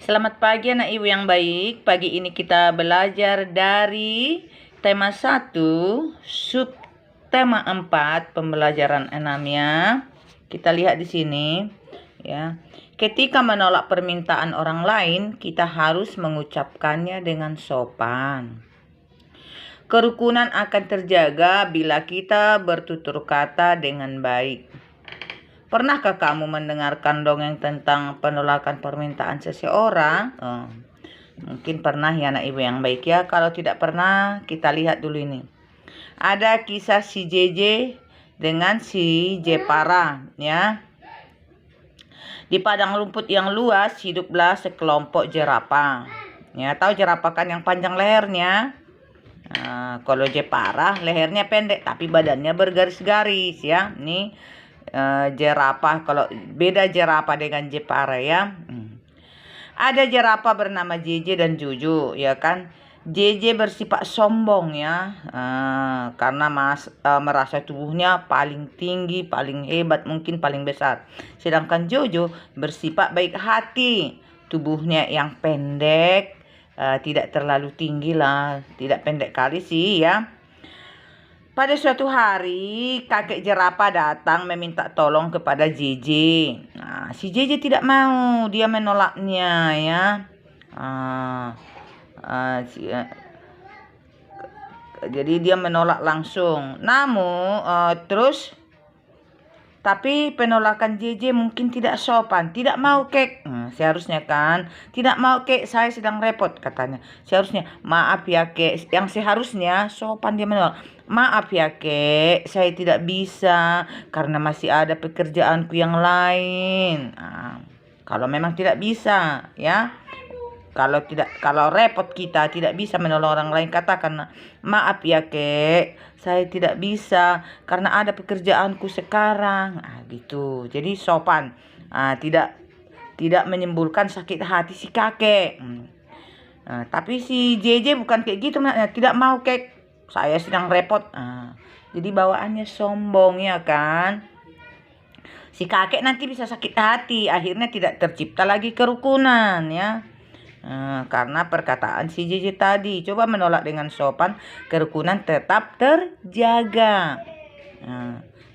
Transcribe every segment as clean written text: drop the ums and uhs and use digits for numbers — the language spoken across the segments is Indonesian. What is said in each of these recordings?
Selamat pagi anak ibu yang baik. Pagi ini kita belajar dari tema 1, sub tema 4, pembelajaran 6 ya. Kita lihat di sini ya. Ketika menolak permintaan orang lain, kita harus mengucapkannya dengan sopan. Kerukunan akan terjaga bila kita bertutur kata dengan baik. Pernahkah kamu mendengarkan dongeng tentang penolakan permintaan seseorang? Mungkin pernah ya anak ibu yang baik ya. Kalau tidak pernah, kita lihat dulu ini. Ada kisah si JJ dengan si Jepara ya. Di padang rumput yang luas hiduplah sekelompok jerapah. Ya, tahu jerapah kan yang panjang lehernya? Kalau Jepara lehernya pendek tapi badannya bergaris-garis ya. Nih jerapah, kalau beda jerapah dengan Jepara ya. Ada jerapah bernama JJ dan Juju ya kan. JJ bersifat sombong ya, karena merasa tubuhnya paling tinggi, paling hebat, mungkin paling besar. Sedangkan Jojo bersifat baik hati, tubuhnya yang pendek, tidak terlalu tinggi lah, tidak pendek kali sih ya. Pada suatu hari, kakek jerapah datang meminta tolong kepada JJ. Si JJ tidak mau, dia menolaknya ya. Jadi dia menolak langsung. Namun, tapi penolakan JJ mungkin tidak sopan. Tidak mau kek. Seharusnya kan. Tidak mau kek, saya sedang repot katanya. Seharusnya, maaf ya kek. Yang seharusnya sopan dia menolak. Maaf ya kek, saya tidak bisa. Karena masih ada pekerjaanku yang lain. Kalau memang tidak bisa ya. Kalau repot kita tidak bisa menolong orang lain, katakan maaf ya kek, saya tidak bisa karena ada pekerjaanku sekarang. Gitu. Jadi sopan. Tidak menimbulkan sakit hati si kakek. Tapi si JJ bukan kayak gitu, tidak mau kek, saya sedang repot. Jadi bawaannya sombong ya kan. Si kakek nanti bisa sakit hati, akhirnya tidak tercipta lagi kerukunan ya. Karena perkataan si JJ tadi. Coba menolak dengan sopan, kerukunan tetap terjaga.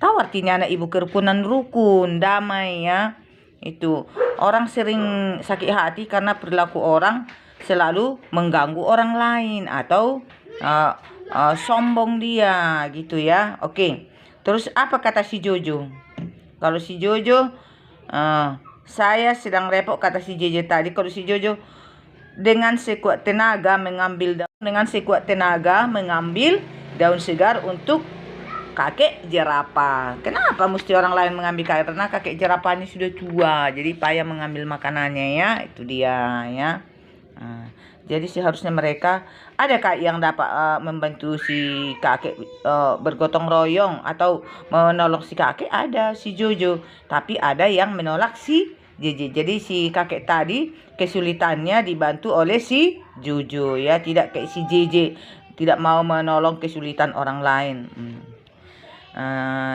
Tahu artinya anak ibu kerukunan? Rukun, damai ya. Itu orang sering sakit hati karena perilaku orang selalu mengganggu orang lain atau sombong dia gitu ya. Oke. Terus apa kata si Jojo? Kalau si Jojo, saya sedang repot kata si JJ tadi. Kalau si Jojo dengan sekuat tenaga mengambil daun segar untuk kakek jerapah. Kenapa mesti orang lain mengambil? Karena kakek jerapah ini sudah tua, jadi payah mengambil makanannya ya. Itu dia ya. Jadi seharusnya mereka, adakah yang dapat membantu si kakek bergotong royong atau menolong si kakek? Ada si Jojo, tapi ada yang menolak si JJ. Jadi si kakek tadi kesulitannya dibantu oleh si Jojo ya, tidak kayak si JJ tidak mau menolong kesulitan orang lain.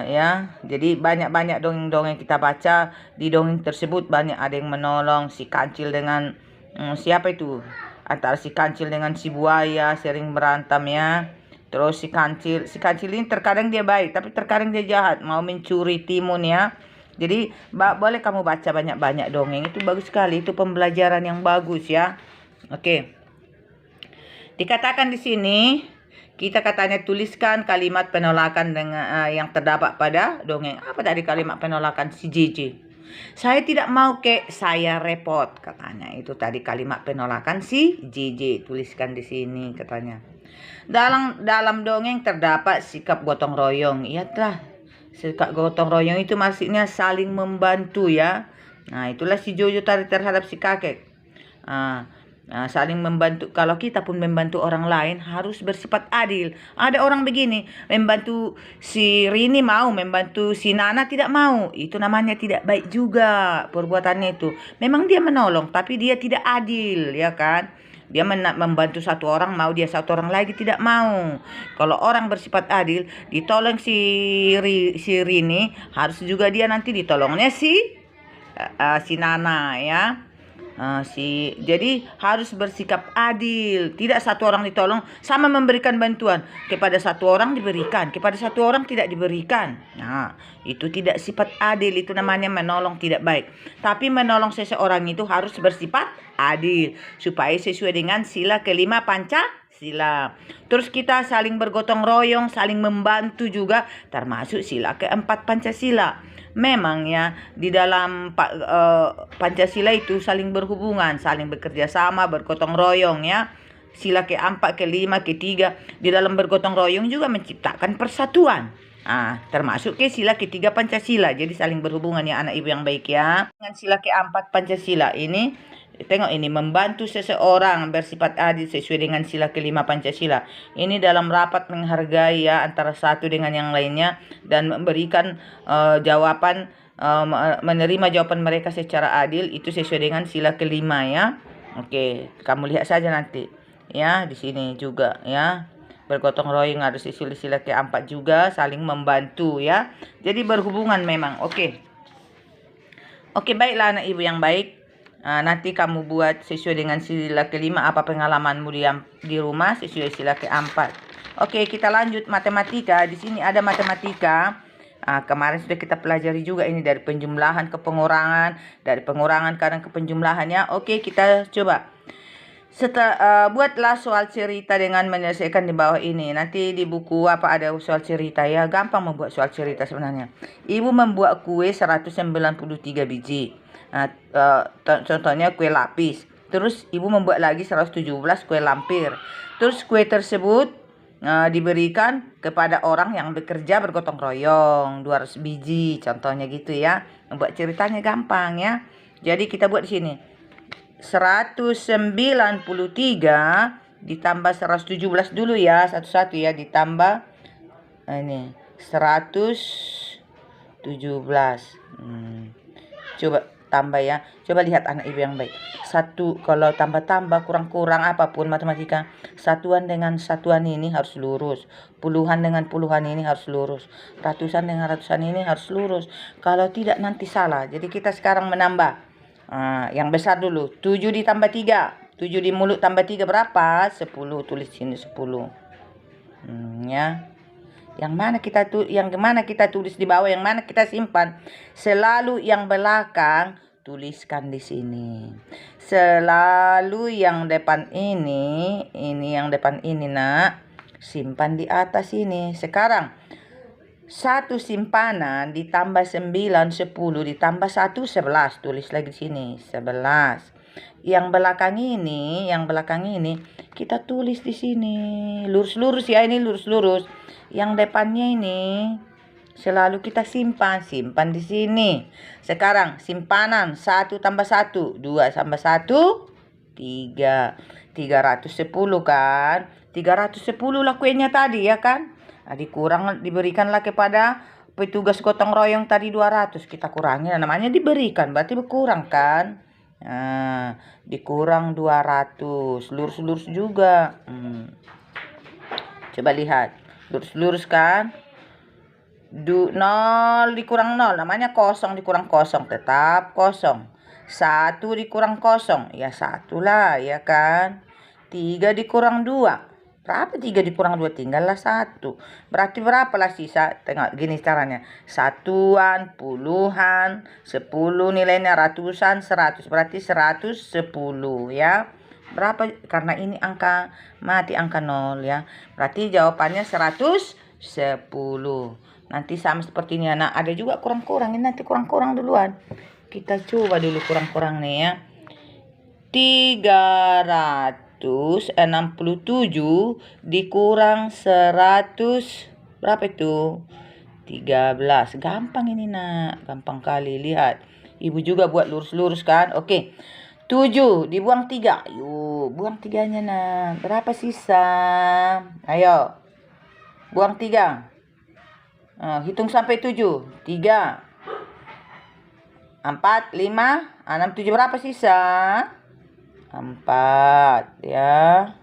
Ya, jadi banyak dongeng-dongeng kita baca, di dongeng tersebut banyak ada yang menolong. Si kancil dengan siapa itu? Antara si kancil dengan si buaya sering berantem ya. Terus si kancil ini terkadang dia baik, tapi terkadang dia jahat, mau mencuri timun ya. Jadi boleh kamu baca banyak-banyak dongeng, itu bagus sekali, itu pembelajaran yang bagus ya. Oke. Dikatakan di sini, kita katanya tuliskan kalimat penolakan dengan yang terdapat pada dongeng. Apa tadi kalimat penolakan si JJ? Saya tidak mau kek, saya repot katanya. Itu tadi kalimat penolakan si JJ. Tuliskan di sini katanya. Dalam dongeng terdapat sikap gotong royong. Iya telah. Sikap gotong royong itu maksudnya saling membantu ya. Itulah si Jojo tadi terhadap si kakek. Saling membantu. Kalau kita pun membantu orang lain harus bersifat adil. Ada orang begini, membantu si Rini mau, membantu si Nana tidak mau. Itu namanya tidak baik juga perbuatannya itu. Memang dia menolong, tapi dia tidak adil ya kan. Dia membantu satu orang, mau dia satu orang lagi tidak mau. Kalau orang bersifat adil, ditolong si Rini, harus juga dia nanti ditolongnya si Nana ya. Jadi harus bersikap adil, tidak satu orang ditolong sama memberikan bantuan, kepada satu orang diberikan, kepada satu orang tidak diberikan. Nah, itu tidak sifat adil, itu namanya menolong tidak baik. Tapi menolong seseorang itu harus bersifat adil supaya sesuai dengan sila kelima Pancasila. Terus kita saling bergotong royong, saling membantu juga termasuk sila keempat Pancasila. Memang ya di dalam Pancasila itu saling berhubungan, saling bekerja sama, bergotong royong ya. Sila keempat, kelima, ketiga di dalam bergotong royong juga menciptakan persatuan. Termasuk ke sila ketiga Pancasila. Jadi saling berhubungan ya anak ibu yang baik ya. Dengan sila keempat Pancasila ini, tengok ini, membantu seseorang bersifat adil sesuai dengan sila kelima Pancasila. Ini dalam rapat menghargai ya antara satu dengan yang lainnya dan memberikan jawaban, menerima jawaban mereka secara adil, itu sesuai dengan sila kelima ya. Oke, kamu lihat saja nanti ya di sini juga ya. Bergotong royong harus sila keempat juga, saling membantu ya. Jadi berhubungan memang. Oke, baiklah anak ibu yang baik. Nanti kamu buat sesuai dengan sila kelima apa pengalamanmu di rumah sesuai sila keempat. Oke, kita lanjut matematika. Di sini ada matematika. Kemarin sudah kita pelajari juga ini dari penjumlahan ke pengurangan, dari pengurangan kadang ke penjumlahan ya. Oke, kita coba. Buatlah soal cerita dengan menyelesaikan di bawah ini. Nanti di buku ada soal cerita ya. Gampang membuat soal cerita sebenarnya. Ibu membuat kue 193 biji. Contohnya kue lapis. Terus ibu membuat lagi 117 kue lampir. Terus kue tersebut diberikan kepada orang yang bekerja bergotong royong 200 biji. Contohnya gitu ya. Membuat ceritanya gampang ya. Jadi kita buat di sini. 193 ditambah 117 dulu ya, satu-satu ya, ditambah ini 117. Coba tambah ya. Coba lihat anak ibu yang baik. Satu kalau tambah-tambah kurang-kurang apapun matematika, satuan dengan satuan ini harus lurus. Puluhan dengan puluhan ini harus lurus. Ratusan dengan ratusan ini harus lurus. Kalau tidak nanti salah. Jadi kita sekarang menambah. Yang besar dulu. 7 ditambah 3. 7 di mulut tambah 3 berapa? 10. Tulis sini 10. Ya. Yang mana kita tulis di bawah, yang mana kita simpan. Selalu yang belakang tuliskan di sini. Selalu yang depan ini yang depan ini nak, simpan di atas ini. Sekarang 1 simpanan ditambah 9, 10 ditambah 1, 11. Tulis lagi di sini, 11. Yang belakang ini kita tulis di sini. Lurus-lurus ya, ini lurus-lurus. Yang depannya ini selalu kita simpan di sini. Sekarang simpanan 1 tambah 1, 2 tambah 1, 3. 310 kan? 310 lah kuenya tadi ya kan? Diberikanlah kepada petugas gotong royong tadi 200. Kita kurangi, namanya diberikan berarti berkurang kan. Dikurang 200. Lurus-lurus juga. Coba lihat. Lurus-lurus kan. 0 dikurang 0 namanya kosong, dikurang kosong tetap kosong. 1 dikurang kosong ya 1 lah ya kan. 3 dikurang 2 berapa? 3 dikurang 2 tinggallah 1. Berarti berapa lah sisa? Tengok gini caranya. Satuan, puluhan, 10 nilainya, ratusan, 100. Berarti 110 ya. Berapa? Karena ini angka mati, angka 0 ya. Berarti jawabannya 110. Nanti sama seperti ini anak. Ada juga kurang-kurang. Ini nanti kurang-kurang duluan. Kita coba dulu kurang-kurang nih ya. 367 dikurang 100 berapa itu? 13. Gampang ini nak, gampang kali. Lihat, ibu juga buat lurus-lurus kan. Oke, 7 dibuang 3. Yuk buang 3-nya nak. Berapa sisa? Ayo buang 3. Hitung sampai 7. 3 4 5 6 7 berapa sisa? 4 ya.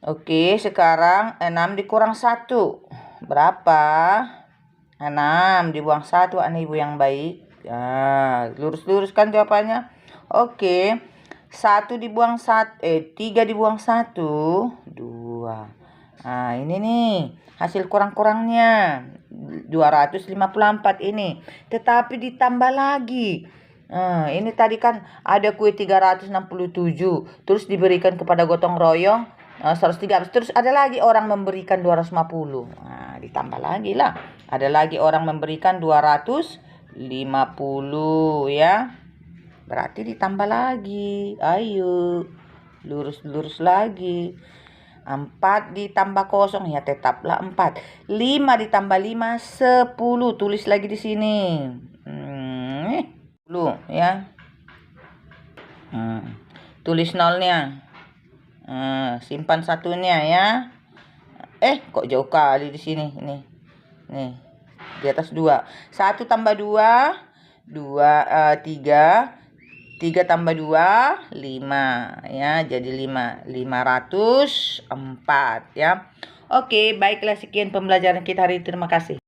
Oke, sekarang 6 dikurang 1 berapa? 6 dibuang 1 anak ibu yang baik. Lurus-luruskan jawabannya. Oke. 1 dibuang 1, 3 dibuang 1, 2. Nah, ini nih hasil kurang-kurangnya. 254 ini. Tetapi ditambah lagi. Ini tadi kan ada kue 367. Terus diberikan kepada gotong royong 113. Terus ada lagi orang memberikan 250. Nah, ditambah lagi lah. Ada lagi orang memberikan 250 ya. Berarti ditambah lagi. Ayo. Lurus-lurus lagi. 4 ditambah 0 ya tetaplah 4. 5 ditambah 5 10. Tulis lagi di sini. 10 ya. Tulis nolnya. Simpan satunya ya. Kok jauh kali di sini nih. Nih. Di atas 2. 1 tambah 2, 3. 3 tambah 2, 5 ya. Jadi 504 ya. Oke, baiklah sekian pembelajaran kita hari ini. Terima kasih.